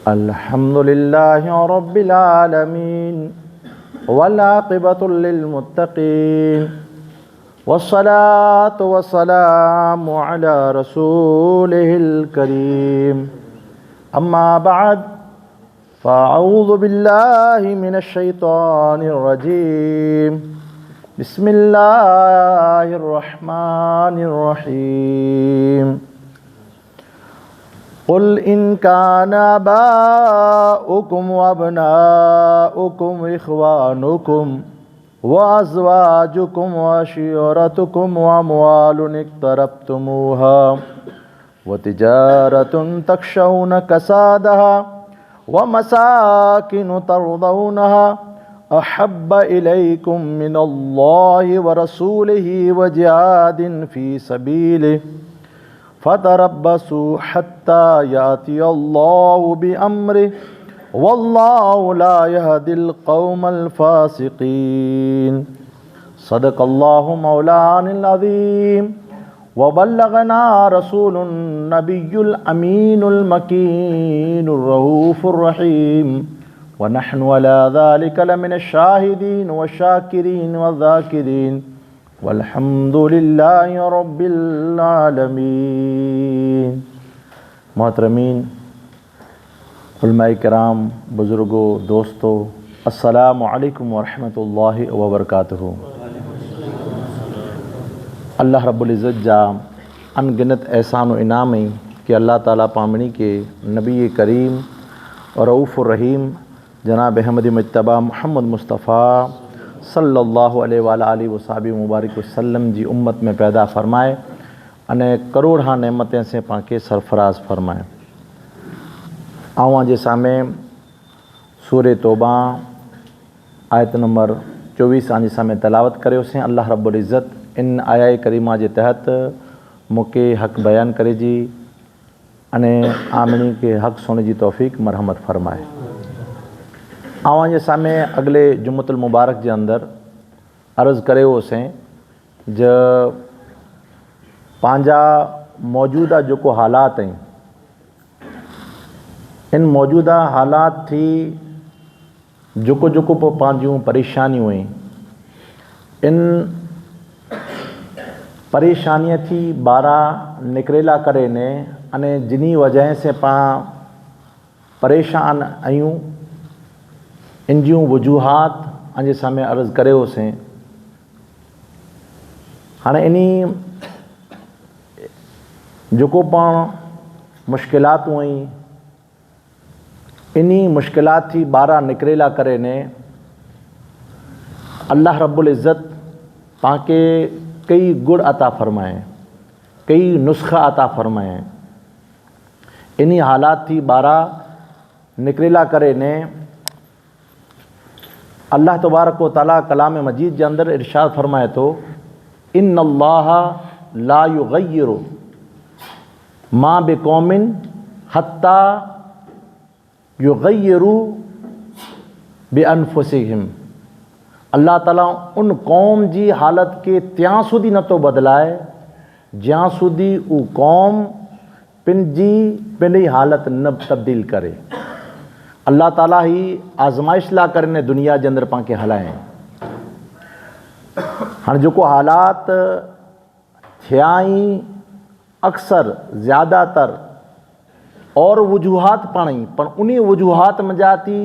अल्हम्दुलिल्लाहि रब्बिल आलमीन वल आक़िबतु लिल मुत्तक़ीन वस्सलातु वस्सलामु अला रसूलिहिल करीम अम्मा बअद फ़अऊज़ु बिल्लाहि मिनश शैतानिर रजीम बिस्मिल्लाहिर रहमानिर रहीम क़ुल इन कान आबाउकुम व अबनाउकुम व इख़वानुकुम व अज़वाजुकुम व अशीरतुकुम व अम्वालुन इक़्तरफ़्तुमूहा व तिजारतुन तख़शौन कसादहा व मसाकिनु तर्दौनहा अहब्ब इलैकुम मिनल्लाहि व रसूलिहि व जिहादिन फ़ी सबीलिहि फ़तरब्बसू हत्ता यातियल्लाहु बिअम्रिहि वल्लाहु ला यहदिल क़ौमल फ़ासिक़ीन। सदक़ल्लाहु मौलानिल अज़ीम व बल्लगना रसूलुन नबियुल अमीनुल मकीनुर रऊफ़ुर रहीम व नहनु अला ज़ालिका लमिनश शाहिदीन व शाकिरीन व ज़ाकिरीन वल्हम्दुलिल्लाहि रब्बिल आलमीन। मोहतरमीन, उलमाए किराम, बुज़ुर्गों, दोस्तों, अस्सलामु अलैकुम व रहमतुल्लाहि व बरकातुहू। अल्लाह रब्बुल इज़्ज़त जा अनगिनत एहसान व इनाम कि अल्लाह ताला पामणी के नबी करीम और रऊफ़ुर रहीम जनाब अहमद मुज्तबा मोहम्मद मुस्तफ़ा सल्लल्लाहु अलैहि वसल्लम मुबारक वसल्लम जी उम्मत में पैदा फरमाए अने करोड़ा नेमतें से पाके सरफराज फरमाए। आवां जे सामे सूरे तौबा आयत नंबर 24 आंजे सामे तलावत करियो से। अल्लाह रब्बुल इज़्ज़त इन आया करीमा जे तहत मुके हक़ बयान करे जी अने आमणी के हक़ सुनने जी तौफ़ीक़ मरहमत फरमाए। आवां जे सामे अगले जुम्मतुल मुबारक जे अंदर अर्ज़ करे हो से ज पांजा मौजूदा जो हालात हैं, इन मौजूदा हालात थी जो पांजियूं परेशानियूं हैं, इन परेशानियां थी बारा निकरेला करे ने अने जिनी वजह से पा परेशान आयूं इन जूं वजूहात अजे सामे अर्ज़ करे हो से। हाँ इनी जो पाण मुश्किलात हुई इन्हीं मुश्किलात थी बारा निकरेला करे ने अल्लाह रब्बुल इज़्ज़त पाके कई गुड़ अता फरमाए, कई नुस्खा अता फरमाए। इन्हीं हालात थी बारा निकरेला करे ने अल्लाह तबारक व तआला कलाम मजीद के अंदर इरशाद फरमाए तो इन्नल्लाह ला युग़य्यिरु मा बिक़ौमिन हत्ता युग़य्यिरु बिअन्फुसिहिम। अल्लाह ताला उन कौम जी हालत के त्यां सुधी न तो बदलाए ज्यां सुधी उ कौम पिंजी हालत न तब्दील करे। अल्लाह ताला ही आज़माइश ला करने दुनिया के अंदर पाके हलाए। हाँ जो हालात थिया अक्सर ज़्यादातर और वजूहात पढ़ी पर उन्हीं वजूहात में जाती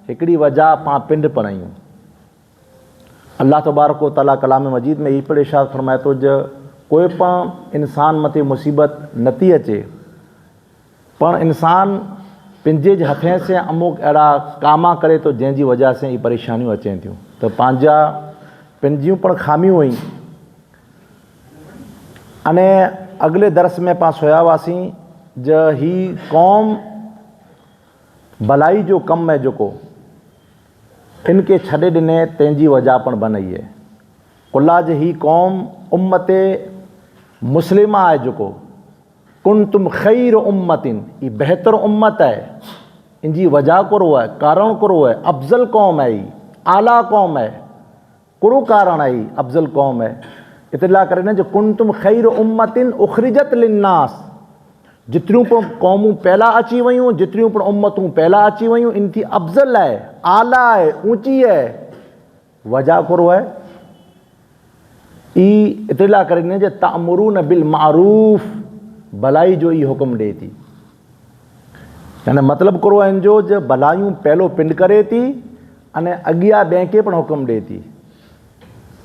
हिकड़ी वजह पा पिंड पढ़ायूं। अल्लाह तबारक व तआला कलाम मजीद में यही इरशाद फरमाए तो ज कोई पण इंसान मथे मुसीबत नथी अचे पण इंसान पिंजे जे हथें से अमुक अड़ा कामा करे तो जंहिंजी वजह से ये परेशानियों अचें थियूं तो पांजा पिंजियूं पण खामियूं हुई। अने अगले दरस में पास होया वासी ज ही कौम भलाई जो कम है जो इनके छड़े दिने तंहिंजी वजह पण बनई है। कुल्ला जे ही कौम उम्मते मुस्लिमा है जो कुंतुम खैर उम्मतिन ये बेहतर उम्मत है। इनकी वजह करो है कारण करो है अफजल कौम है, आला कौम है, कुरो कारण है अफजल कौम है। इतला करे जो कुंतुम खैर उम्मतिन उखरिजत लिन्नास जितरियूं पण क़ौमूं पहिला अची वयूं, जितरियूं पण उम्मतूं पहिला अची वयूं, इन थी अफ़ज़ल आहे, आला आहे, ऊंची आहे। वजह करो आहे ई इतला करे जे तअमुरून बिल मारूफ़, भलाई जो ई हुकुम ॾे थी। यानी मतिलबु करो आहे जो जे भलायूं पहिलो पिंड करे थी अने अॻियां ॿिए खे पण हुकुम ॾे थी,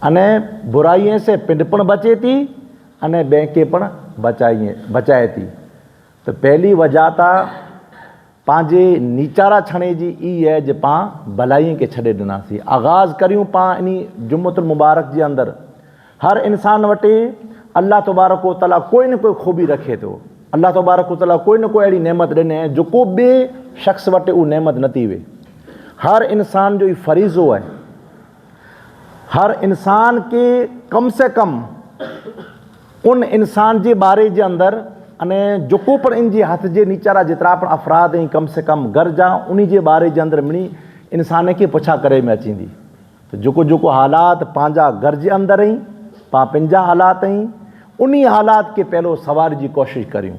अने बुराईअ से पिंड पण बचे थी अने ॿिए खे पण बचाए थी। तो पहली वजह त पंहिंजे नीचारा छणे जी ई है जे पां भलाईअ खे छॾे ॾिनासीं। आगाज़ करियूं पां इन जुम्मतुल मुबारक जे अंदरि। हर इंसान वटि अल्लाह तबारक व तआला कोई न कोई ख़ूबी रखे थो। अल्लाह तबारक व तआला कोई न कोई अहिड़ी नेमत ॾिने जो को ॿिए शख़्स वटि उहा नेमत न थी वे। हर इंसान जो ई फ़रीज़ो आहे, हर इंसान के से कम उन इंसान जे बारे जे अंदरि अने जेको पण इन जे हथ जे नीचारा जेतिरा पण अफ़राद ऐं कम से कम घर जा उन जे बारे जे अंदरि मिणी इंसान खे पुछा करे में अचींदी। त जेको जेको हालात पंहिंजा घर जे अंदरि ई पंहिंजा हालात ई उन हालात के पहलो सवार जी कोशिश करियूं।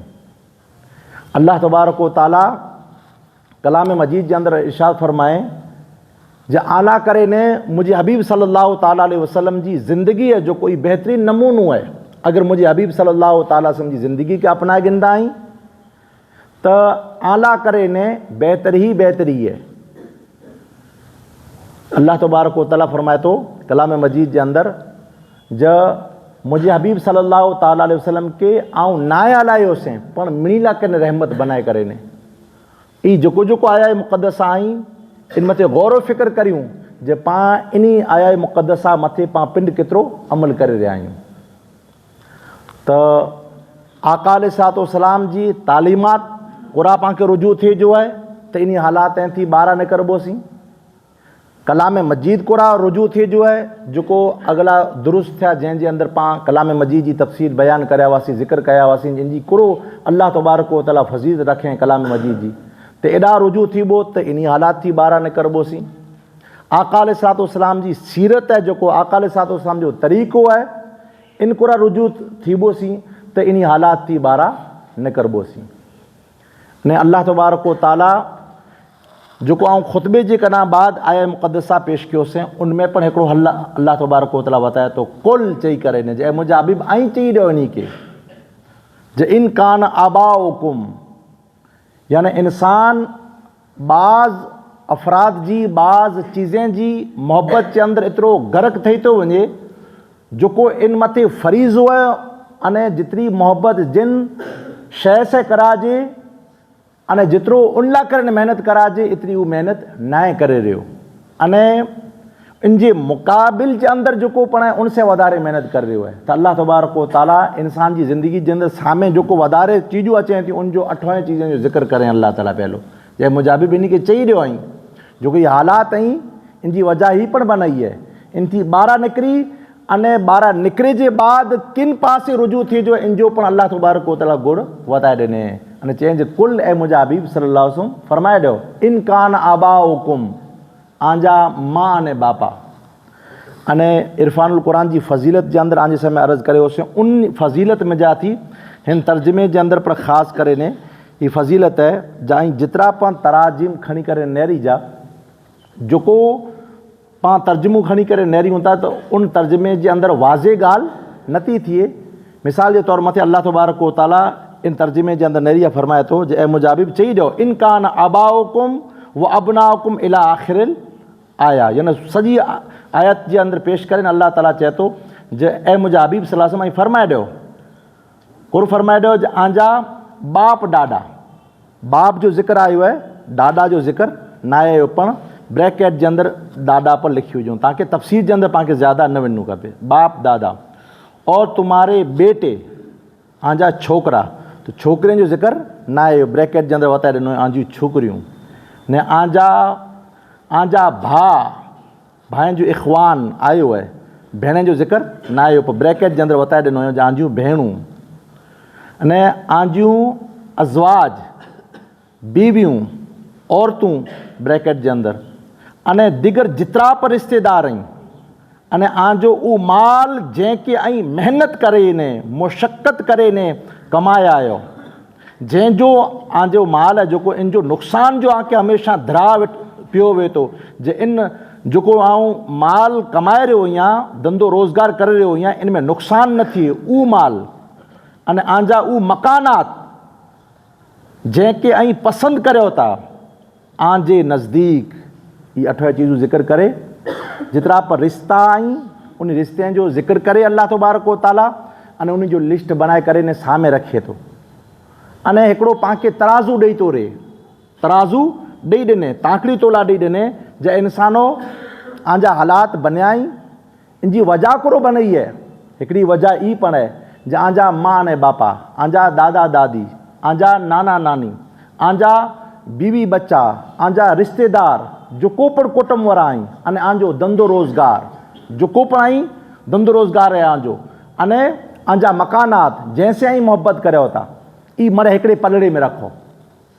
अल्लाह तबारक व तआला कलाम मजीद जे अंदरि इरशाद फरमाए जे आला करे ने मुझे हबीब सल्लल्लाहु ताला अलैहि वसल्लम जी ज़िंदगी है जो कोई बेहतरीन नमूनो है। अगर मुझे हबीब सल्लल्लाहु ताला वसल्लम जी ज़िंदगी के अपनाए गिंदा आहीं तो आला करे ने बेहतर ही बेहतरी है। अल्लाह तबारक व तआला फरमाए तो कलाम मजीद जे अंदरि ज मुझे हबीब सल्लल्लाहु ताला अलैहि वसल्लम के आऊं नाए हलायोसीं पण मिणीला कन रहमत बनाए करे ने। ई जेको जेको आया मुक़दसा आई इन मथे गौर फ़िक्र करियूं जे पां इन आया मुक़दसा मथे पां पिंड केतिरो अमल करे रहिया आहियूं। त आका अलैहिस्सलातु वस्सलाम जी तालीमात क़ुरान पां खे रुजू थिए जो आहे त इन हालात थी ॿाहिरां न करबोसीं। कलाम मजीद क़ुरान रुजू थिए जो आहे जेको अगला दुरुस्त थिया जंहिंजे अंदरि पां कलाम मजीद जी तफ़सील बयानु कया हुआसीं, ज़िक्र कया हुआसीं, जिनजी कुरो अल्लाह तबारक व तआला फ़ज़ील रखे कलाम मजीद जी त एॾा रुजू थीबो त इन हालात थी ॿाहिरां न करबोसीं। आका अलैहिस्सलातु वस्सलाम जी सीरत आहे, जेको आका अलैहिस्सलातु वस्सलाम जो तरीक़ो आहे, इन कुरा रुजू थीबोसीं त इन हालात थी ॿाहिरां न करबोसीं। ने अल्लाह तबारक व तआला जेको आउं ख़ुतबे जे कॾां बाद आया मुक़दसा पेश कयोसीं उनमें पण हिकिड़ो अल्लाह तबारक व तआला वताए तो कुल चई करे ने जे मुंहिंजा हबीब आई चई ॾियो इन खे जे इन कान आबाउकुम, यानी इंसान बाज़ अफ़राद जी बाज़ चीज़ें जी मोहब्बत जे अंदरि एतिरो गर्क थी थो वञे जेको इन मथे फ़रीज़ो आहे अने जेतिरी मोहब्बत जिन शइ से कराजे अने जेतिरो उन लाइ करे महिनत कराजे एतिरी उहा महिनत न करे रहियो अने इन जे मुक़ाबिल जे अंदरि जेको पण आहे उन से वधारे महिनत करे रहियो आहे। त अल्लाह तबारक व तआला इंसान जी ज़िंदगी जे अंदरि साम्हूं जेको वधारे चीजूं अचनि थियूं उनजो 8 चीज़नि जो ज़िक्र करें अल्लाह ताला पहिरियों जे मुजाबिब इन खे चई ॾियो आई जो कि हालात आई इन जी वजह ही पण बनाई है। इन थी ॿाहिरां निकिरी अने ॿाहिरां निकिरे जे बाद किन पासे रुजू थिए जो इन जो पण अल्लाह तबारक व तआला गुण वधाए ॾिने अने चई जे कुल ऐं मुंहिंजा हबीब सल्लल्लाहु अलैहि वसल्लम फरमाए ॾियो इन कान आबाउकुम आंजा मां अने बापा। अने इरफानुल कुरान जी फ़ज़ीलत जे अंदरि आंजे समय अर्ज़ करे होसीं उन फ़ज़ीलत में जा थी हिन तर्जुमे जे अंदरि पर ख़ासि करे ने ही फ़ज़ीलत है जहाँ जेतिरा पाण तराजिम खणी करे नेरी जा जेको पाण तर्जुमो खणी करे नेरियूं था त उन तर्जुमे जे अंदरि वाज़े ॻाल्हि नथी थिए। मिसाल जे तौर मथे अल्लाह तबारक व तआला इन तर्जुमे जे अंदरि नेरीअ फरमाए थो जे ऐं मुजाबिब चई ॾियो इन कान आबाउकुम व अबनाउकुम इला आख़िरिल आया, यानी सॼी आयत जे अंदरि पेश करे अल्लाह ताला चए थो जे ऐं मुंहिंजा हबीब सल्लल्लाहु अलैहि वसल्लम फरमाए ॾियो कुर फरमाए ॾियो जे आंजा बाप ॾाॾा, बाप जो ज़िक्र आयो आहे ॾाॾा जो ज़िक्र न आयो पण ब्रैकेट जे अंदरि ॾाॾा पर लिखी हुजूं ताकि तफ़सीर जे अंदरि पाण खे ज़्यादा न वञिणो खपे। बाप दादा और तुम्हारे बेटे आंजा छोकिरा तो छोकिरियुनि जो ज़िक्र न आयो ब्रैकेट जे अंदरि वताए ॾिनो आंजियूं छोकिरियूं ने आंजा भाइनि जो इख़वान आयो आहे भेण जो ज़िक्र न आयो पर ब्रैकेट जे अंदरि वताए ॾिनो जो आंजियूं भेणूं अने आंजियूं अज़वाज बीवियूं औरतूं ब्रैकेट जे अंदरि अने दिगर जितरा पर रिश्तेदार आहिनि अने आंजो उहो माल जंहिंखे ऐं महिनत करे ने मुशक़त करे ने कमाया आयो जंहिंजो आंजो माल आहे जेको इन जो नुक़सान जो आके हमेशह धरा पियो वे थो जे इन जेको आऊं माल कमाए रहियो आहियां, धंधो रोज़गार करे रहियो आहियां, इन में नुक़सान न थिए, उहो माल अने आंजा उहे मकानात जंहिंखे ऐं पसंदि करियो था आंजे नज़दीक, ये 8 चीज़ूं ज़िक्र करे जितरा पर रिश्ता आई उन रिश्ते जो ज़िक्र करे अल्लाह तबारक व तआला अने उन जो लिस्ट बनाए करे ने सामे रखे थो। अने हिकिड़ो पांखे तराज़ू ॾेई थो रे, तराज़ू ॾेई ॾिने, ताकड़ी तोला ॾेई ॾिने जे इंसानो आंजा हालात बनियाई इन जी वजह करो बनई है। हिकिड़ी वजह ई पण है जे आंजा मां ने बापा, आंजा दादा दादी, आंजा नाना नानी, आंजा बीवी बच्चा, आंजा रिश्तेदार जो कोपड़ कुटुंब वारा आई अने आंजो धंधो रोज़गार जो कोपड़ आई धंधो रोज़गार है आंजो, अने आंजा मकानात जैसे आई मोहब्बत करियो था ई मरे हिकिड़े पलड़े में रखो,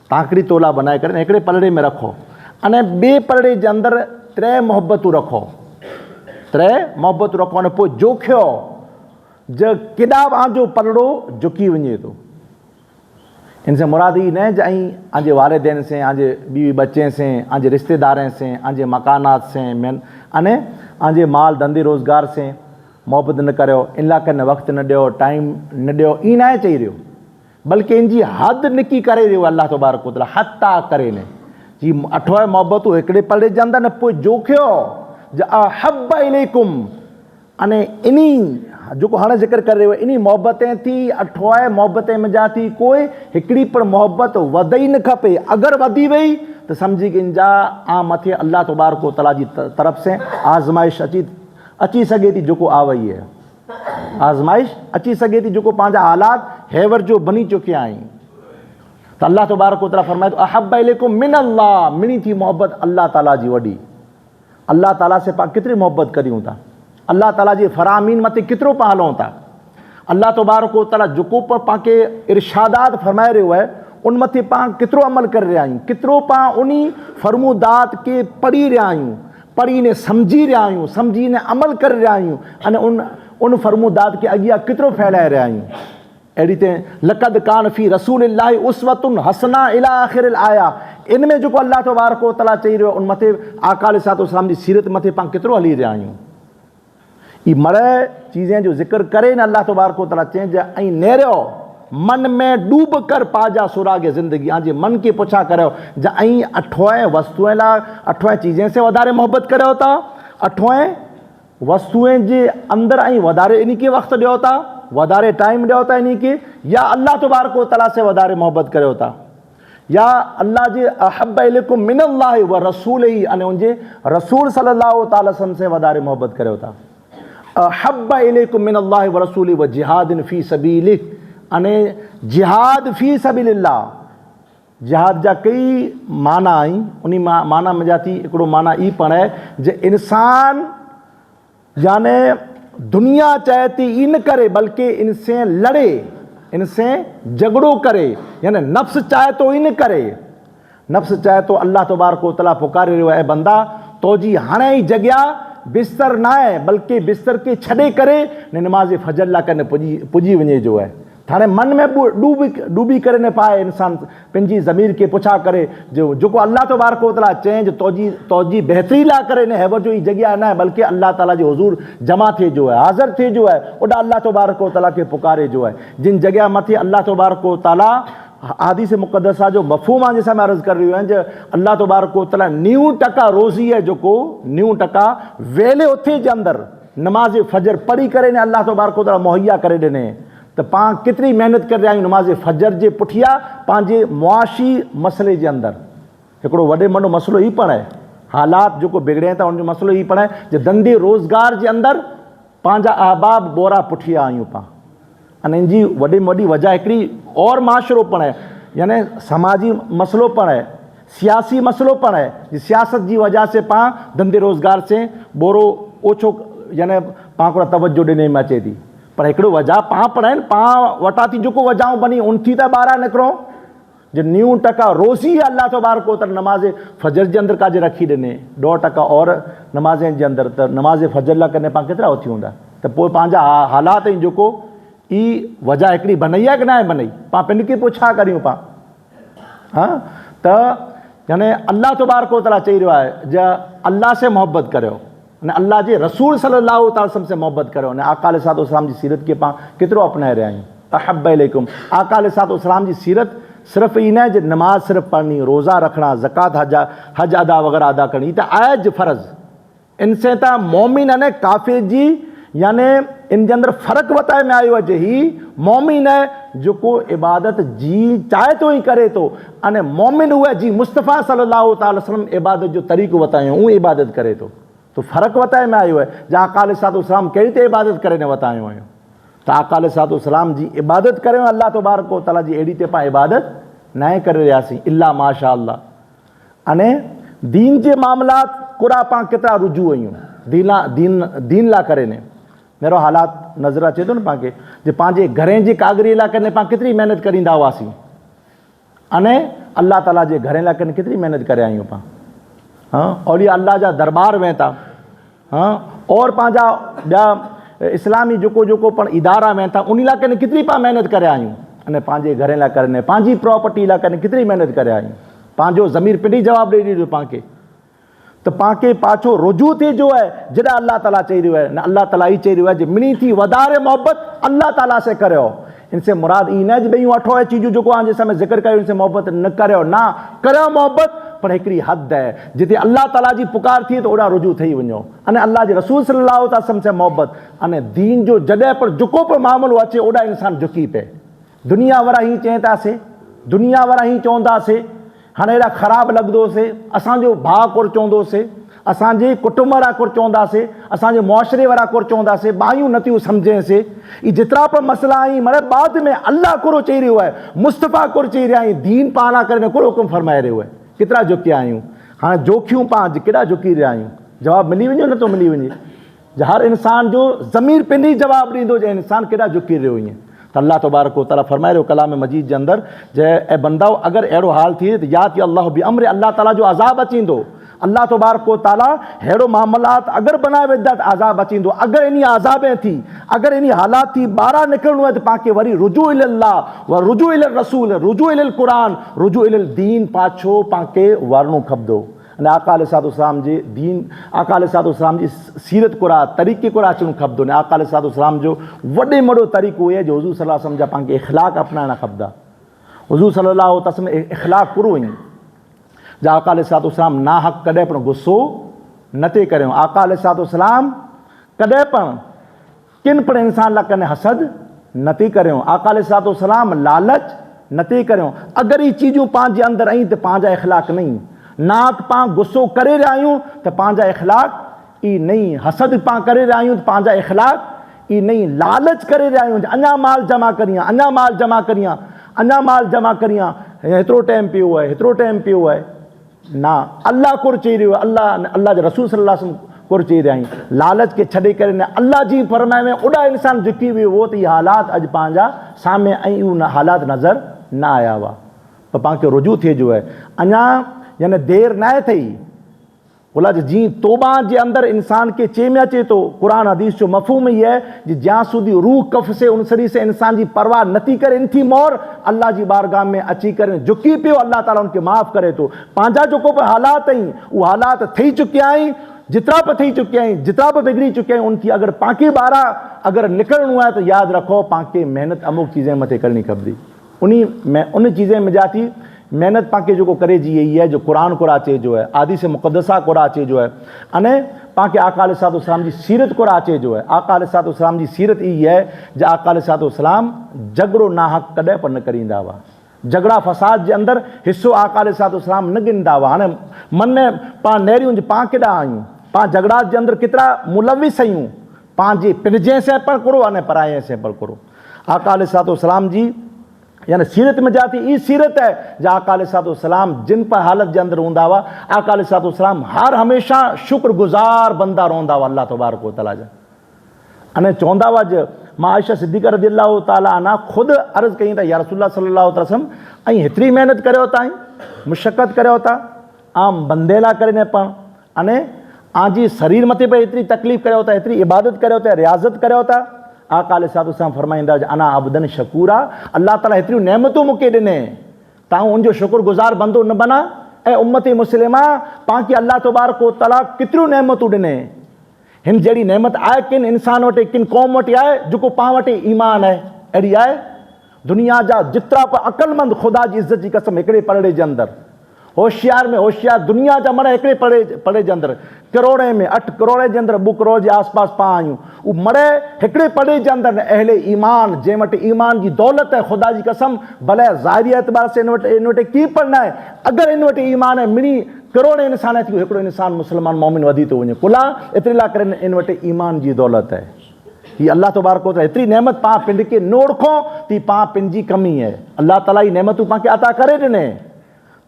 ताकड़ी तोला बनाए करे हिकिड़े पलड़े में रखो अने ॿिए पलड़े जे अंदरि 3 मोहब्बतूं रखो, 3 मोहब्बतूं रखो अने पोइ जोखियो ज केॾा बि आंजो पलड़ो झुकी वञे थो। इनसे मुराद ही न जे आंजे वालिदैन से, आंजे बीवी बच्चे से, आंजे रिश्तेदारें से, आंजे मकानात से अने आंजे माल धंधे रोज़गार से मोहब्बत न करियो, इन लाइ कने वक़्तु न ॾियो, टाइम न ॾियो, ई न चई रहियो, बल्कि इन जी हद निकी करे रहियो अल्लाह तबारक व तआला, हता करे ने जी 8 मोहब्बतूं हिकिड़े पलड़े जे अंदरि न पोइ जोखियो ज अहब इलैकुम अने इनी जेको हाणे ज़िक्र करे रहियो इनी मोहब्बतें थी 8 मोहब्बतें में जा थी कोई हिकिड़ी पण मोहब्बत वधई न खपे, अगरि वधी वई त सम्झी कि इन जा मथे अल्लाह तबारक व तआला जी तरफ़ से आज़माइश अची सघे थी, जेको आ वई है आज़माइश अची सघे थी, जेको पंहिंजा हालात हैवर जो बनी चुकिया आहिनि। त अल्लाह तबारक व तआला फरमाए थो अहब इलैकुम मिन अल्लाह, मिनी थी मोहब्बत अल्लाह ताला जी वॾी, अल्लाह ताला से पाण केतिरी मोहब्बत करियूं था, अल्लाह ताला जे फरामीन मथे केतिरो पाण हलूं था, अल्लाह तबारक व तआला जेको पाण खे इरशादात फरमाए रहियो आहे उन मथे पाण केतिरो अमल करे रहिया आहियूं, केतिरो पाण उन फरमूदात खे पढ़ी रहिया आहियूं, पढ़ी ने सम्झी रहिया आहियूं, सम्झी ने अमल करे रहिया आहियूं अने उन फरमूदात खे अॻियां केतिरो फैलाए रहिया आहियूं। अहिड़ी ते लक़द कान फी रसूलिल्लाहि उस्वतुन हसना इला आखिरिल आया, इन में जेको अल्लाह तबारक व तआला चई रहियो उन मथे आका अलैहिस्सलातु वस्सलाम जी सीरत मथे पाण केतिरो हली रहिया आहियूं। ई मरे चीज़ें जो ज़िक्र करे न अल्लाह तबारक व तआला चई जे ऐं नेरियो मन में डूब कर पाजा सुरागे ज़िंदगी, आंजे मन के पुछा करियो ज ऐं 8 वस्तुएं लाइ 8 चीज़ें से वधारे मोहब्बत करियो था, 8 वस्तुएं जे अंदरि ऐं वधारे इन खे वक़्तु ॾियो था, वधारे टाइम ॾियो था इन खे, या अल्लाह तबारक व तआला से वधारे मोहब्बत करियो था, या अल्लाह जे अहब इलैकुम मिन अल्लाह व रसूलिही अने उनजे रसूल सल्लल्लाहु तआला वसल्लम से वधारे मोहब्बत करियो था। अहब इलैकुम मिन अल्लाह व रसूलिही व जिहादिन फी सबीलिही अने जिहाद फी सबीलिल्लाह, जिहाद जा कई माना आहिनि, उन माना में जाती हिकिड़ो माना ई पण आहे जे इंसान याने दुनिया चाहे थी ई न करे बल्कि इनसे लड़े, इनसे झगड़ो करे, यानी नफ्स चाहे तो ई न करे, नफ्स चाहे तो अल्लाह तबारक व तआला पुकारे रहियो आहे बंदा तोजी हाणे ई जॻह बिस्तर न आहे बल्कि बिस्तर खे छॾे करे नमाज़ फजर लाइ कने पुॼी वञे जो आहे। थाणे मन में डूबी करे न पाए इंसान पंहिंजी ज़मीर खे पुछा करे जो जेको अल्लाह तबारक व तआला चए जो तोजी बहितरी लाइ करे न हैबर जो ई जॻह न आहे बल्कि अल्लाह ताला जे हुज़ूर जमा थिए जो आहे, हाज़िर थिए जो आहे, ओॾा अल्लाह तबारक व तआला खे पुकारे जो आहे, जिन जॻह मथे अल्लाह तबारक व तआला हादीस मुक़द्दसा जो मफ़हूम आहे जंहिंसां मां अर्ज़ु करे रहियो आहियां जे अल्लाह तबारक व तआला 90% रोज़ी आहे जेको 90% वेले उथे जे अंदरि नमाज़ फजर पढ़ी करे ने अल्लाह तबारक व तआला मुहैया करे ॾिने त पाण केतिरी महिनत करे रहिया आहियूं नमाज़ फजर जे पुठियां पंहिंजे मुआशी मसइले जे अंदरि। हिकिड़ो वॾे वॾो मसइलो ई पण आहे, हालात जेको बिगड़े था उनजो मसइलो ई पण आहे जे धंधे रोज़गार जे अंदरि पंहिंजा अहबाब बोरा पुठियां आहियूं पाण, अने इन जी वॾी में वॾी वजह हिकिड़ी और माशरो पण आहे, यानी समाजी मसइलो पण आहे, सियासी मसइलो पण आहे, जी सियासत जी वजह से पाण धंधे रोज़गार से बोरो ओछो यानी पाण को तवज्जो ॾिने में अचे थी, पर हिकिड़ो वजह पाण पण आहिनि, पाण वटां थी जेको वजहूं बनी उन थी त ॿाहिरां निकिरो जे 90% रोज़ी अल्लाह तबारक व तआला नमाज़ फजर जे अंदरि काजे रखी ॾिने, 2% और नमाज़ जे अंदरि, त नमाज़ फजर लाइ कॾहिं पाण केतिरा उथी हूंदा, त पोइ पंहिंजा हालात जेको ई वजह हिकिड़ी बनई आहे कि न आहे बनई? पाण पिन खे पोइ छा करियूं पाण? हाँ त यानी अल्लाह तबारक व तआला चई रहियो आहे ज अल्लाह से मोहब्बत करियो अने अल्लाह जे रसूल सल्लल्लाहु अलैहि वसल्लम से मोहब्बत करियो। अने आका अलैहिस्सलातु वस्सलाम जी सीरत खे पाण केतिरो अपनाए रहिया आहियूं? अहब्ब इलैकुम। आका अलैहिस्सलातु वस्सलाम जी सीरत सिर्फ़ु ई न आहे जे नमाज़ सिर्फ़ु पढ़नी, रोज़ा रखना, ज़कात हज अदा वग़ैरह अदा करणी, ई त आहे ज फ़र्ज़। इनसे त मोमिन अने काफ़िर जी यानी इन जे अंदरि फ़र्क़ु वताए में आयो आहे जे ही मोमिन आहे जेको इबादत जी चाहे थो ई करे थो, अने मोमिन उहा जी मुस्तफ़ा सल्लल्लाहु अलैहि वसल्लम इबादत जो तरीक़ो वतायो उहो इबादत करे थो। तो फ़र्क़ु वताए में आयो आहे जे आका अलैहिस्सलातु वस्सलाम कहिड़ी त इबादत करे न वतायो आहियूं। त आका अलैहिस्सलातु वस्सलाम जी इबादत करियो, अल्लाह तबारक व तआला जी अहिड़ी ते पाण इबादत न करे रहियासीं इल्ला माशा अल्लाह। अने दीन जे मामलात कुरा पाण केतिरा रुजू आहियूं दीन लाइ करे ने मेरो हालात नज़र अचे थो न पाण खे जे पंहिंजे घरनि जे कागरी लाइ करे पाण केतिरी महिनत करींदा हुआसीं, अने अल्लाह ताला जे घर लाइ करे केतिरी महिनत करे आहियूं पाण। हाँ और ये अल्लाह जा दरबार वेंदा, हाँ और पंहिंजा ॿिया इस्लामी जेको जेको पण इदारा वेंदा उन लाइ करे केतिरी पाण महिनत करे आहियूं, अने पंहिंजे घर लाइ करे पंहिंजी प्रॉपर्टी लाइ करे केतिरी महिनत करे आहियूं। पंहिंजो ज़मीर पिनी जवाबु ॾेई ॾियो पाण खे त पाण खे पाछो रुजू थी जो है जॾहिं अल्लाह ताला चई रहियो आहे न, अल्लाह ताला ई चई रहियो आहे जे मिनी थी वधारे मोहब्बत अल्लाह ताला से करियो। इनसे मुराद ई न जे भई अठो आहे चीजूं जेको हाणे समय ज़िक्र कयो इनसे मोहब्बत न करियो, ना करियो मोहब्बत, पर हिकिड़ी हद आहे जिते अल्लाह ताला जी पुकार थिए त ओॾा रुजू ठही वञो। अने अल्लाह जे रसूल सल्लल्लाहु अलैहि वसल्लम से मोहब्बत, अने दीन जो जॾहिं पर जेको बि मामिलो अचे ओॾा इंसान झुकी पए। दुनिया वारा ही चवंदासीं, दुनिया वारा ही चवंदासीं, हाणे एॾा ख़राबु लॻंदोसीं, असांजो भाउ कुर चवंदोसीं, असांजे कुटुंब वारा कुर चवंदासीं, असांजे मुआशरे वारा कुर चवंदासीं, ॿाहियूं नथियूं सम्झेसीं। ई जेतिरा बि मसइला आहिनि मगर बाद में अल्लाह कुरो चई रहियो आहे, मुस्तफ़ा कुर चई रहिया आहिनि, दीन पाना करे कुरो हुकुम फरमाए रहियो आहे। केतिरा झुकिया आहियूं, हाणे जोखियूं पाण केॾा झुकी रहिया आहियूं। जवाबु मिली वञे नथो मिली वञे, हर इंसान जो ज़मीर पिनी जवाबु ॾींदो जे इंसान केॾा झुकी रहियो ईअं। त अल्लाह तबारक व तआला फरमाए रहियो कलाम मजीद जे अंदरि जे ऐं बंदाओ अगरि अहिड़ो हाल थिए त या कि अल्लाह बि अमर अल्लाह ताला जो अज़ाब अचींदो। अल्लाह तबारक व तआला अहिड़ो मामलात अगरि बनाए वेंदा त अज़ाब अचींदो। अगरि इन अज़ाबे थी, अगरि इन हालात थी ॿाहिरां निकिरणो आहे त पाण खे वरी रुजू इलल्लाह व रुजू इलल रसूल, रुजू इलल क़ुरान, रुजू इलल दीन पाछो पाण खे वरणो खपंदो। अने आका अलैहिस्सलातु वस्सलाम जे दीन, आका अलैहिस्सलातु वस्सलाम जी सीरत कुरा तरीक़े कुरा अचणु खपंदो। ने आका अलैहिस्सलातु वस्सलाम जो वॾे में वॾो तरीक़ो आहे जो हुज़ूर सल्लल्लाहु अलैहि वसल्लम जा पाण खे इख़लाक़ अपनाइणा खपंदा। हुज़ूर सल्लल्लाहु अलैहि वसल्लम इख़लाक़ कुरो आहिनि जा आका अलैहिस्सलातु वस्सलाम ना हक़ कॾहिं पण गुस्सो न थिए करियो। आका अलैहिस्सलातु वस्सलाम कॾहिं पण किन पण इंसान लाइ कॾहिं हसद न थी करियो। आका अलैहिस्सलातु वस्सलाम लालच न थी करियो। अगरि ई चीजूं पंहिंजे अंदरि आई त पंहिंजा इख़लाक़ नहीं, नाक पाण गुस्सो करे रहिया आहियूं त पंहिंजा इख़लाक़ ई नहीं, हसद पाण करे रहिया आहियूं त पंहिंजा इख़लाक़ ई नहीं, लालच करे रहिया आहियूं अञा माल जमा करियां, अञा माल जमा करियां, अञा माल जमा करियां, हेतिरो टाइम पियो आहे, हेतिरो टाइम पियो आहे। ना, अल्लाह कुर चई रहियो आहे, अल्लाह जे रसूल सल्लल्लाहु अलैहि वसल्लम कुर चई रहिया आहिनि। लालच खे छॾे करे न अल्लाह जी फरमाए में ओॾा इंसान झुकी वियो हो त इहे हालात अॼु पंहिंजा साम्हूं ऐं उहे हालात नज़र न आया हुआ। त पाण खे रुजू थिए जो आहे, अञा यानी देर न आहे थी बोला जीअं तौबा जे अंदरि इंसान खे चए में अचे थो। क़ुरान हदीस जो मफ़हूम ई आहे जे ज्यां सूदी रूह कफ़ से उन सरी से इंसान जी परवाह नथी करे इन थी मोर अल्लाह जी बारगाह में अची करे झुकी पियो, अल्लाह ताला उनखे माफ़ करे थो। पंहिंजा जेको बि हालात आहिनि उहे हालात थी चुकिया आहिनि, जितरा बि थी चुकिया आहिनि, जितरा बि बिगड़ी चुकिया आहिनि, उनखे अगरि पाण खे ॿाहिरां अगरि निकिरणो आहे त यादि रखो पाण खे महिनत अमुक चीज़े मथे करणी खपंदी। उन चीज़े में जाती मेहनत पाण खे जेको करे जी यही है जो कुरान कुरा अचे जो है, आदिस मुक़द्दसा कुरा अचे जो है, अने पाण खे आका अलैहिस्सलातु वस्सलाम जी सीरत कुरा अचे जो है। आका अलैहिस्सलातु वस्सलाम जी सीरत ई है जो आका अलैहिस्सलातु वस्सलाम झगड़ो नाहक कॾहिं पण न करींदा हुआ। झगड़ा फसाद जे अंदरि हिसो आका अलैहिस्सलातु वस्सलाम न गिनदा हुआ। हाणे मन में पाण नेरियूं पाण केॾा आहियूं, पाण झगड़ा जे अंदरि केतिरा मुलविस आहियूं, पंहिंजे पिनजे से पण करो अने पराये से पण करो। आका अलैहिस्सलातु वस्सलाम जी यानी सीरत में जाती ई सीरत है जो आका अलैहिस्सलातु वस्सलाम जिन पर हालत जे अंदरि हूंदा हुआ, आका अलैहिस्सलातु वस्सलाम हर हमेशा शुक्रगुज़ार बंदा रहंदा हुआ अल्लाह तबारक व तआला जा। अने चवंदा हुआ जो मां आयशा सिद्दीक़ा रज़ियल्लाहु ताला अन्हा ख़ुदि अर्ज़ु कई त या रसूलुल्लाह सल्लल्लाहु अलैहि वसल्लम ऐं हेतिरी महिनत करियो था, मुशक़त करियो था, आम बंदे लाइ करे न पण, अने आजी शरीर मथे पे एतिरी तकलीफ़ करियो था, एतिरी इबादत करियो था, रियाज़त करियो था, आका अलैहिस्सलाम फरमाईंदा अना अब्दन शकूरा, अल्लाह ताला हेतिरियूं नेमतूं मूंखे ॾिने, तव्हां उनजो शुक्रगुज़ार बंदो न बना। ऐं उम्मती मुस्लिमा पाण खे अल्लाह तबारक व तआला केतिरियूं नेमतूं ॾिने। हिन जहिड़ी नेमत आहे किन इंसान वटि, किन क़ौम वटि आहे जेको पाण वटि ईमान आहे, अहिड़ी आहे? दुनिया जा जेतिरा बि अक़लमंद, ख़ुदा जी इज़त जी कसम, हिकिड़े परड़े जे अंदरि, होशियार में होशियार, दुनिया जा मरे हिकिड़े परड़े जे अंदरि, करोड़े में 8 करोड़ जे अंदरि 2 करोड़ जे आसपास पाण आहियूं, उहो मरे हिकिड़े परड़े जे अंदरि अहले ईमान, जंहिं वटि ईमान जी दौलत आहे, ख़ुदा जी कसम, भले ज़ाहिरी एतबार सां इन वटि की पर न आहे, अगरि इन वटि ईमान आहे, मिड़ी करोड़ इंसान आहे, हिकिड़ो इंसान मुस्लमान मोमिन वधी थो वञे कुला, एतिरे लाइ करे इन वटि ईमान जी दौलत आहे। हीअ अल्लाह तबारक व तआला एतिरी नेमत पाण पिंड खे न ओळखो थी, पाण पंहिंजी कमी आहे। अल्लाह ताला जी नेमतूं पाण खे अता करे ॾिने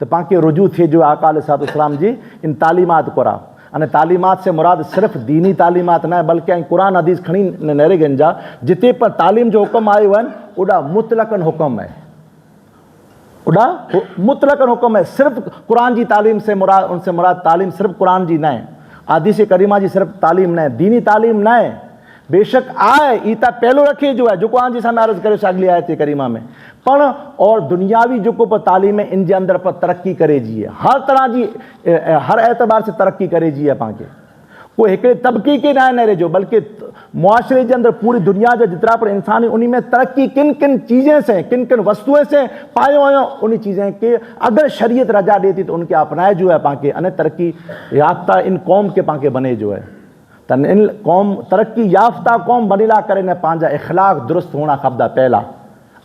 त पाण खे रुजू थिए जो आका अलैहिस्सलाम जी इन तालीमात कोरा। अने तालीमात से मुराद सिर्फ़ दीनी तालीमात न आहे, बल्कि ऐं क़ुरान हदीस खणी नेरे गन जा जिते पर तालीम जो हुकुम आयो आहिनि ओॾा मुतलकन हुकुम आहे, ओॾा मुतलकन हुकुम आहे। सिर्फ़ क़ुरान जी तालीम से मुराद, उनसे मुराद तालीम सिर्फ़ क़ुरान जी न आहे, हदीस करीमा जी सिर्फ़ तालीम न आहे, दीनी तालीम न आहे। बेशक आहे, ई त पहलो रखे जो आहे जो क़ुरान जी सामने अर्ज़ करे अगली आयत करीमा में, पण और दुनियावी जेको पर तालीम है इन जे अंदरि पर तरक्की करे जी है, हर तरह जी, हर एतबार से तरक्की करे जी है। पाण खे कोई हिकिड़े तबके के न रहे जो, बल्कि मुआशरे के अंदर पूरी दुनिया जा जितना पर इंसान है उन्हीं में तरक्की किन किन चीज़ें से, किन किन वस्तुएं से पायो आयो, उन चीज़ें के अगर शरीयत रजा देती तो उनके अपनाए जो है पाण खे, अने तरक्की याफ्ता इन कौम के पाण खे बने जो है। त इन कौम तरक्की याफ्ता कौम बनेला करे न पंहिंजा इख़लाक़ दुरुस्त होना खपदा। पहला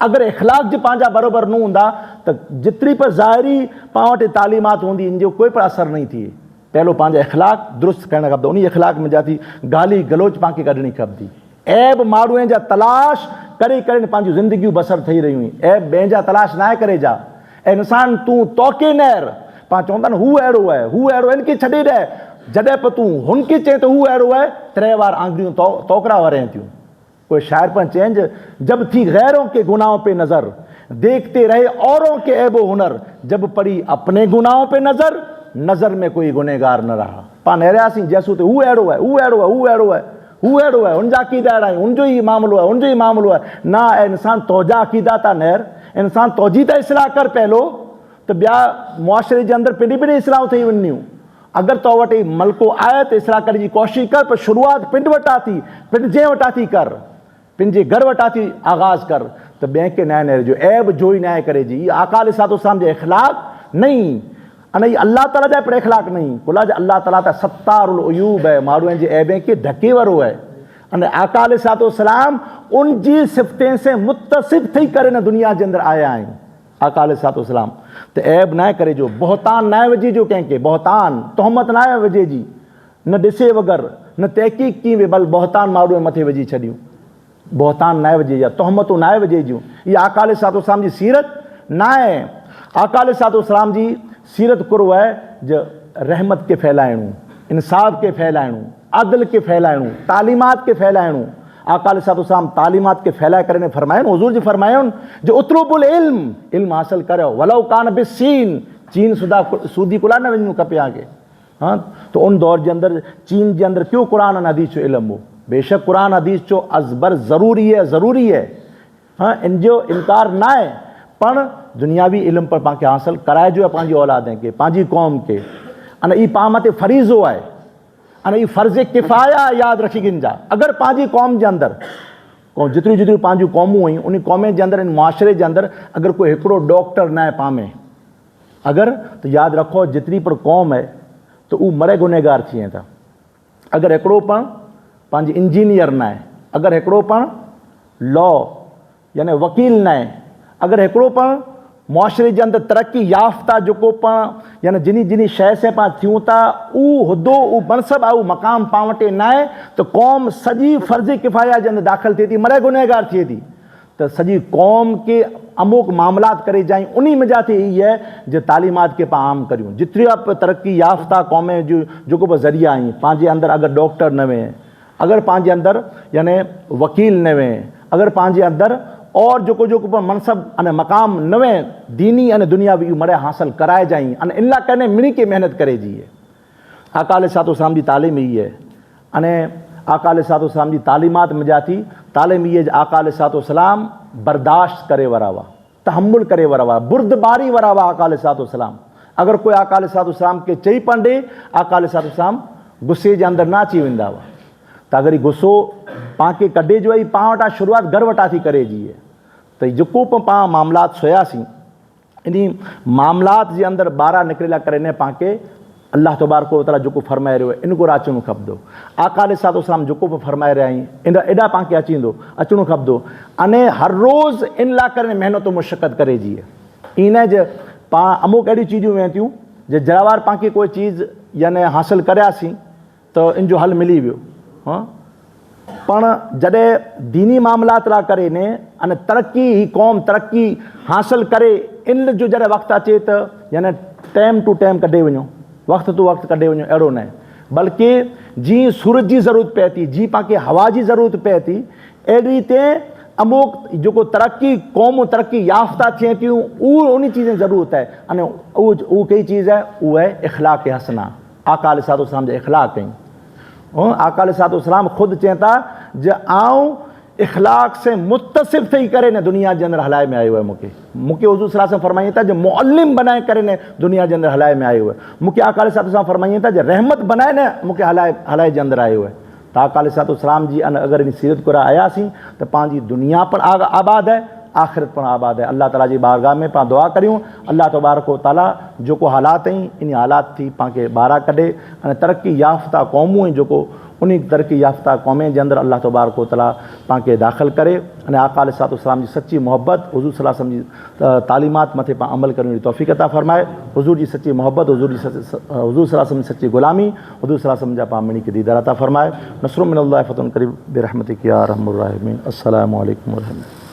अगर इख़लाक़ जो पंहिंजा बराबरि न हूंदा त जेतिरी पर ज़ाहिरी पाण वटि तालीमात हूंदी इन जो कोई पर असर नहीं थिए। पहलो पंहिंजा इख़लाक़ दुरुस्त करणु खपंदा, उन इख़लाक़ में जाती गाली गलोच पाण खे कढणी खपंदी। ऐब माण्हूअ जा तलाश करे करे पंहिंजूं ज़िंदगियूं बसर थी रहियूं आहिनि, ऐब ॿिए जा तलाश न आहे करे जा। ऐं इंसान तूं तोके नहर, पाण चवंदा न हू अहिड़ो आहे, हू अहिड़ो आहे, इनखे छॾे ॾे। जॾहिं पोइ तूं हुनखे चए त हू अहिड़ो आहे, 3 बार आंगुरियूं तोकरा वरें थियूं। कोई शायर पर चेंज, जब थी गैरों के गुनाहों पे नज़र, देखते रहे औरों के ऐबो हुनर, जब पड़ी अपने गुनाहों पे नज़र, नज़र में कोई गुनहगार न रहा। पाण नहरियासीं जैसू ते हू अहिड़ो आहे, हू अहिड़ो आहे, हू अहिड़ो आहे, हू अहिड़ो आहे, हुनजा अक़ीदा अहिड़ा आहिनि, हुनजो ई मामिलो आहे, हुनजो ई मामिलो आहे। ना इंसान तोजा अक़ीदा था नहर, इंसान तोजी त इस्लाह कर पहलो, त ॿिया मुआशरे जे अंदरि पिंडी पिंडी इस्लाहूं थी वञियूं। अगर तो वटि मलको आए तो इसलाह करण जी कोशिश कर, पर शुरुआत पिंड वटा थी, पिंड जे वटा थी कर, पंहिंजे घर वटा थी आगाज़ कर, त ॿिए खे न्याय न जो ऐब जो ई न्याय करे जी। आका अलैहिस्सलाम जे इख़लाक़ नहीं, अने अल्लाह ताला जा पर इख़लाक़ नहीं। कुला जा अल्लाह ताला त सत्तारुल उयूब है, माण्हुनि जे ऐबे खे ढके वारो है। अने आका अलैहिस्सलाम उन जी सिफ़तें से मुत्तसिफ़ थी करे न दुनिया जे अंदरि आया आहिनि। आका अलैहिस्सलाम त ऐब न करे जो, बहतान न विझे जो कंहिंखे, बहतान तहमत न विझे जी, न ॾिसे वग़ैरह, न तहक़ीक़ की वे, बल बहतान माण्हू मथे विझी छॾियूं, बहतान न विझे या तहमतूं न विझे जूं। इहा आका अलैहिस्सलाम जी सीरत न आहे। आका अलैहिस्सलाम जी सीरत कुरो आहे जो रहमत के फैलाइणू, इंसाफ़ के फैलाइणू, अदल के फैलाइणू, तालीमात के फैलाइणू। आका अलैहिस्सलाम तालीमात के फैलाए करे फरमायो, हुजूर जी फरमायो जो उतलुबुल इल्म, इल्म हासिल करो, वलो कान बिस्सीन, चीन सूदी कुला न वञणो खपे आगे। हाँ, तो उन दौर के अंदर चीन के अंदर क्यों कुरान हदीस जो इल्म हो? बेशक कुरान हदीस जो अज़बर ज़रूरी है, ज़रूरी है। हाँ, इन जो इनकार ना है, पर दुनियावी इल्म पर पाण खे हासिल कराए जो आहे पंहिंजी औलादनि खे, पंहिंजी क़ौम खे। अने ई पाण मथे फरीज़ो आहे, अने ई फ़र्ज़ किफ़ाया यादि रखी गिन जा। अगरि पंहिंजी क़ौम जे अंदरि जेतिरियूं जेतिरियूं पंहिंजूं क़ौमूं हुयूं, उन क़ौम जे अंदरि, इन मुआशरे जे अंदरि अगरि कोई हिकिड़ो डॉक्टर न आहे पाण में, अगरि त यादि रखो जेतिरी पर क़ौम आहे त उहो मरे गुनहगार थी वेंदा। अगरि हिकिड़ो पण पंहिंजी इंजीनियर न आहे, अगरि हिकिड़ो पण लॉ यानी वकील न आहे, अगरि हिकिड़ो पण मुआशरे जे अंदरि तरक़ी याफ़्ता जेको पाण यानी जिनी शइ से पाण थियूं था, उहो हुदो, उहो मनसब आहे, उहो मक़ाम पाण वटि न आहे, त क़ौम सॼी फ़र्ज़ किफ़ाया जे अंदरि दाख़िल थिए थी, मरे गुनहगार थिए थी। त सॼी क़ौम खे अमुक मामलात करे जाई, उन में जा थी ई है जो तालीमात के पाण आम करियूं। जेतिरी तरक़ी याफ़्ता क़ौम जो जेको बि ज़रिया आहिनि, पंहिंजे अंदरि अगरि डॉक्टर न वें, अगरि पंहिंजे अंदरि यानी वकील न वें, अगरि पंहिंजे अंदरि और जेको जेको पर मनसब अने मक़ाम नवे दीनी अने दुनियावी मरे हासिल कराए जाई, अने इन लाइ कने मिणी के मेहनत करे जी है। आका अलैहिस्सलाम जी तालीम ई है, अने आका अलैहिस्सलाम जी तालीमात में जा थी तालीम इहे आका अलैहिस्सलाम बर्दाश्त करे वारा हुआ, तहम्मुल करे वारा हुआ, बुर्दबारी वारा हुआ आका अलैहिस्सलाम। अगर कोई आका अलैहिस्सलाम के चई पंडे, आका अलैहिस्सलाम गुस्से जे अंदरि न अची वेंदा हुआ। त अगरि गुस्सो पाण खे कढे जो ई पाण वटां शुरूआति घर वटां थी करे जी, त जेको बि पाण मामलात सोयासीं इन मामलात जे अंदरि ॿाहिरां निकिरेला करे ने पाण खे अल्लाह तबारक व तआला जेको फरमाए रहियो आहे इन घोर अचणो खपंदो। आका अलैहिस्सलाम जेको बि फरमाए रहिया आहिनि इन एॾा पाण खे अचणो खपंदो। अने हर रोज़ इन लाइ करे महिनत मुशक़त करे जी, इन जे पाण अमुक अहिड़ियूं चीज़ूं वें थियूं जे जरावार पाण खे कोई चीज़ यानी हासिलु करियासीं त इन जो हल मिली वियो। हाँ, पण जॾहिं दीनी मामलात लाइ करे ने अने तरक़ी ही क़ौम तरक़ी हासिलु करे इन जो जॾहिं वक़्तु अचे त यानी टाइम टू टाइम कढे वञो, वक़्त टू वक़्तु कढे वञो, अहिड़ो न आहे। बल्कि जीअं सूरज जी ज़रूरत पए थी, जीअं पाण खे हवा जी ज़रूरत पए थी, अहिड़ी ते अमुक जेको तरक़ी क़ौमूं तरक़ी याफ़्ता थियनि थियूं उहो उन चीज़ जी ज़रूरत आहे। अने उहो कई चीज़ आहे, उहा आहे इख़लाक़ हसना। आका अलैहिस्सलाम जे इख़लाक़ कई। आका अलैहिस्सलाम ख़ुदि चवनि था जे आऊं इख़लाक़ से मुत्तसिफ़ थी करे न दुनिया जे अंदरि हलाए में आयो आहे। मूंखे हुज़ूर सल्लल्लाहु अलैहि वसल्लम फरमाइनि था जे मुअल्लिम बनाए करे न दुनिया जे अंदरि हलाए में आयो आहे। मूंखे आका अलैहिस्सलाम फरमाइनि था जे रहमत बनाए न मूंखे हलाए जे अंदरि आयो आहे। त आका अलैहिस्सलाम जी अगरि इन सीरत कुरा आयासीं त पंहिंजी दुनिया पर आबाद आहे, आख़िरत पर आबाद आहे। अल्लाह ताला जी बारगाह में पाण दुआ करियूं अल्लाह तबारक व तआला जेको हालात आहिनि इन हालात थी पाण खे ॿाहिरां कढे अने तरक़ी याफ़्ता क़ौमूं आहिनि जेको उन तरक़ी याफ़्ता क़ौमे जे अंदरि अल्लाह तबारक व तआला पाण खे दाख़िल करे अने आका अलैहिस्सलाम जी सची मोहब्बत हुज़ूर सल्लल्लाहु अलैहि वसल्लम जी तालीमात मथे पाण अमल करण जी तौफ़ीक़ अता फ़रमाए। हुज़ूर जी सची मोहब्बत, हुज़ूर सल्लल्लाहु अलैहि वसल्लम जी सची ग़ुलामी, हुज़ूर सल्लल्लाहु अलैहि वसल्लम जा पाण मिणी खे दीदार अता फ़रमाए। नस्रुम मिनल्लाहि फ़तहुन क़रीब बिरहमतिक या अरहमुर राहिमीन। अस्सलामु अलैकुम व रहमतुल्लाह।